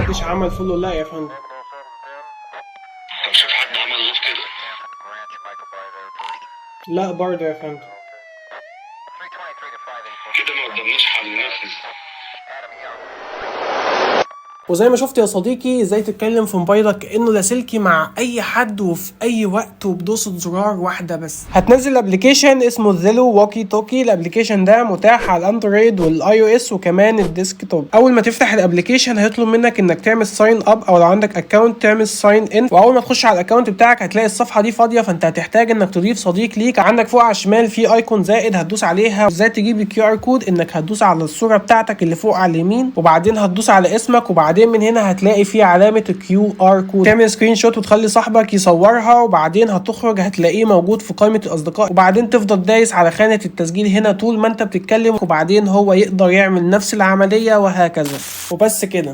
محدش عمل فولو، لا يا فندم. طب شوف حد عمل لاف كده. لا برضه يا فندم. كده ما قدامناش حل، ننفذ. وزي ما شفت يا صديقي ازاي تتكلم في موبايلك كانه لاسلكي مع اي حد وفي اي وقت وبدوسة زرار واحده بس. هتنزل ابلكيشن اسمه زيلو واكي توكي. الابلكيشن ده متاح على الاندرويد والاي او اس وكمان الديسكتوب. اول ما تفتح الابلكيشن هيطلب منك انك تعمل ساين اب، او لو عندك اكونت تعمل ساين ان. واول ما تخش على الاكونت بتاعك هتلاقي الصفحه دي فاضيه، فانت هتحتاج انك تضيف صديق ليك. عندك فوق على الشمال في ايكون زائد هتدوس عليها. ازاي تجيب الكيو ار كود؟ انك هتدوس على الصوره بتاعتك اللي فوق على اليمين، وبعدين هتدوس على اسمك، وبعدين من هنا هتلاقي في علامه الكيو ار كود. تعمل سكرين شوت وتخلي صاحبك يصورها، وبعدين هتخرج هتلاقيه موجود في قائمه الاصدقاء، وبعدين تفضل دايس على خانه التسجيل هنا طول ما انت بتتكلم، وبعدين هو يقدر يعمل نفس العمليه وهكذا. وبس كده.